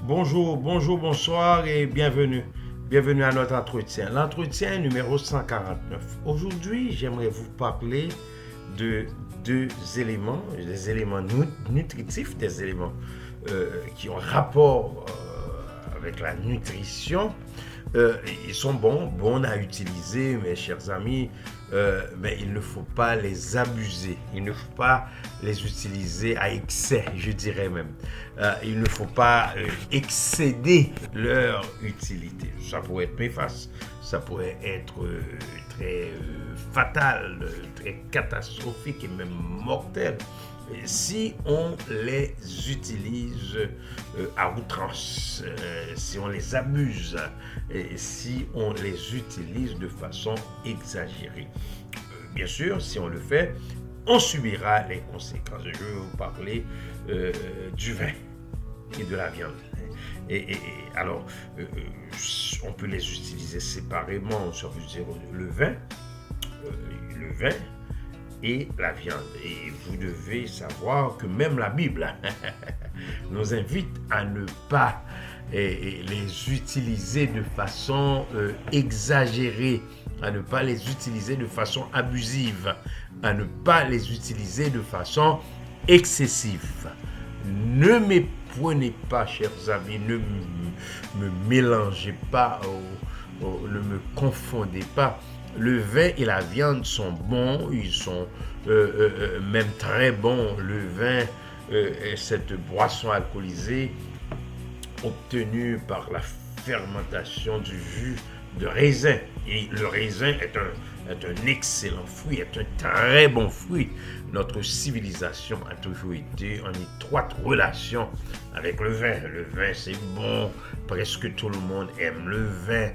Bonjour, bonjour, bonsoir et bienvenue. Bienvenue à notre entretien. L'entretien numéro 149. Aujourd'hui, j'aimerais vous parler de deux éléments, des éléments nutritifs, des éléments qui ont rapport avec la nutrition. Ils sont bons à utiliser, mes chers amis, mais il ne faut pas les abuser. Il ne faut pas les utiliser à excès, je dirais même. Il ne faut pas excéder leur utilité. Ça pourrait être néfaste, ça pourrait être très fatal, très catastrophique et même mortel si on les utilise à outrance, si on les abuse, et si on les utilise de façon exagérée. Bien sûr, si on le fait, on subira les conséquences. Je vais vous parler du vin et de la viande. Alors, on peut les utiliser séparément, ça veut dire le vin et la viande. Et vous devez savoir que même la Bible nous invite à ne pas les utiliser de façon exagérée, à ne pas les utiliser de façon abusive, à ne pas les utiliser de façon excessive. Ne méprenez pas, chers amis, ne me mélangez pas, ne me confondez pas. Le vin et la viande sont bons, ils sont même très bons. Le vin est cette boisson alcoolisée obtenue par la fermentation du jus de raisin. Et le raisin est un excellent fruit, est un très bon fruit. Notre civilisation a toujours été en étroite relation avec le vin. Le vin, c'est bon, presque tout le monde aime le vin.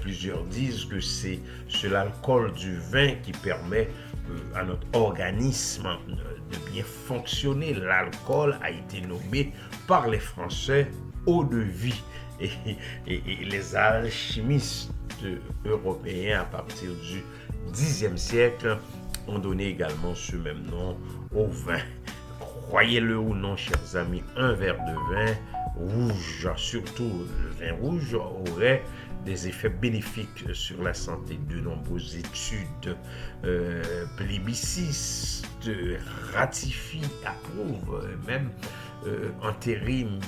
Plusieurs disent que c'est l'alcool du vin qui permet à notre organisme de bien fonctionner. L'alcool a été nommé par les Français eau de vie. Et les alchimistes européens à partir du Xe siècle ont donné également ce même nom au vin. Croyez-le ou non, chers amis, un verre de vin rouge, surtout le vin rouge, aurait des effets bénéfiques sur la santé. De nombreuses études plébiscites ratifient, approuvent, même entériment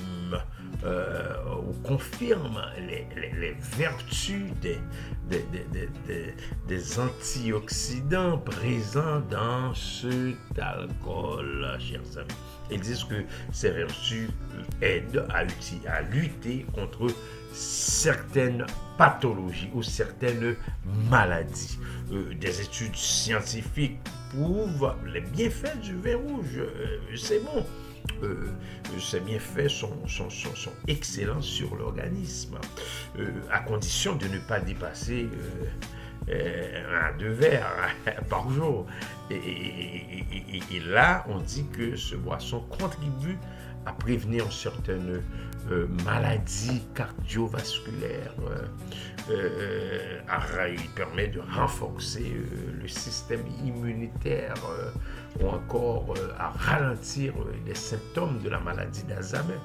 ou confirment les vertus des antioxydants présents dans cet alcool, chers amis. Ils disent que ces vertus aident à lutter contre certaines pathologies ou certaines maladies. Des études scientifiques prouvent les bienfaits du vin rouge. C'est bon. Ces bienfaits sont excellents sur l'organisme, à condition de ne pas dépasser 1 à 2 verres par jour. Et là, on dit que ce boisson contribue à prévenir certaines maladies cardiovasculaires. Il permet de renforcer le système immunitaire ou encore à ralentir les symptômes de la maladie d'Alzheimer.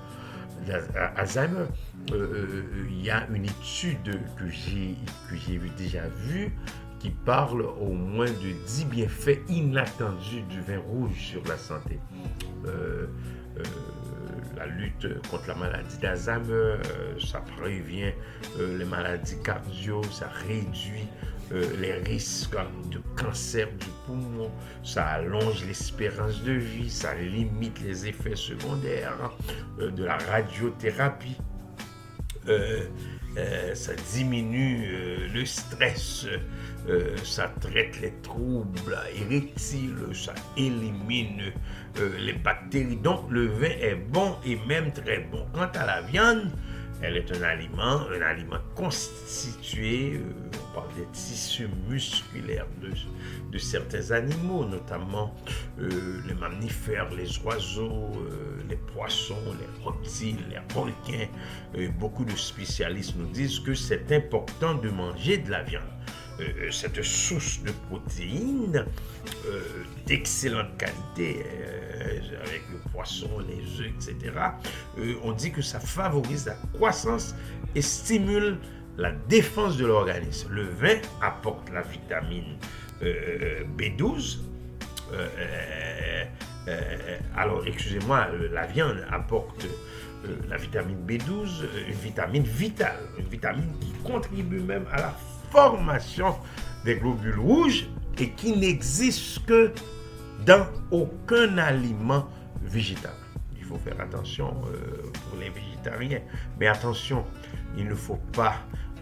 Il y a une étude que j'ai déjà vue qui parle au moins de 10 bienfaits inattendus du vin rouge sur la santé. La lutte contre la maladie d'Alzheimer, ça prévient les maladies cardio, ça réduit les risques de cancer du poumon, ça allonge l'espérance de vie, ça limite les effets secondaires de la radiothérapie. Ça diminue le stress, ça traite les troubles érectiles, ça élimine les bactéries. Donc le vin est bon et même très bon. Quant à la viande, elle est un aliment constitué, on parle des tissus musculaires de certains animaux, notamment les mammifères, les oiseaux, les poissons, les reptiles, les requins. Beaucoup de spécialistes nous disent que c'est important de manger de la viande. cette source de protéines d'excellente qualité, avec le poisson, les œufs, etc., on dit que ça favorise la croissance et stimule la défense de l'organisme. Le vin apporte la vitamine B12. Alors, excusez-moi, la viande apporte la vitamine B12, une vitamine vitale, une vitamine qui contribue même à la formation des globules rouges et qui n'existe que dans aucun aliment végétal. Il faut faire attention pour les végétariens, mais attention, il ne faut pas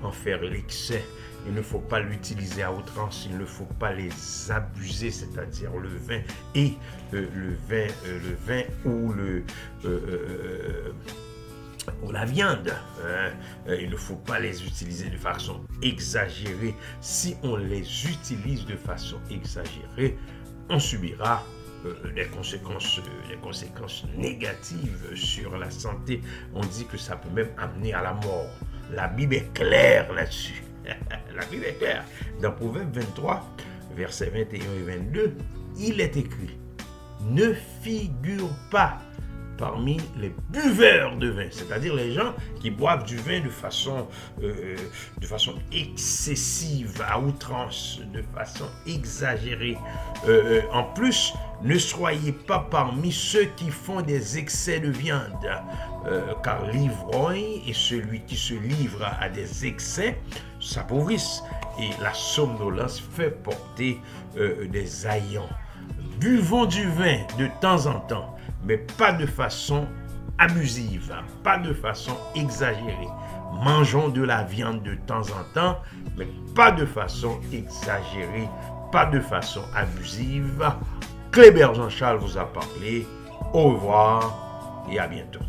en faire l'excès. Il ne faut pas l'utiliser à outrance, il ne faut pas les abuser, c'est-à-dire le vin et le vin ou ou la viande. Il ne faut pas les utiliser de façon exagérée. Si on les utilise de façon exagérée, on subira des conséquences négatives sur la santé. On dit que ça peut même amener à la mort. La Bible est claire là-dessus. La Bible est claire. Dans Proverbe 23, versets 21 et 22, il est écrit: ne figure pas parmi les buveurs de vin, c'est-à-dire les gens qui boivent du vin de façon excessive, à outrance, de façon exagérée. En plus, ne soyez pas parmi ceux qui font des excès de viande, car l'ivrogne et celui qui se livre à des excès s'appauvrissent, et la somnolence fait porter des haillons. Buvons du vin de temps en temps, mais pas de façon abusive, pas de façon exagérée. Mangeons de la viande de temps en temps, mais pas de façon exagérée, pas de façon abusive. Kléber Jean-Charles vous a parlé. Au revoir et à bientôt.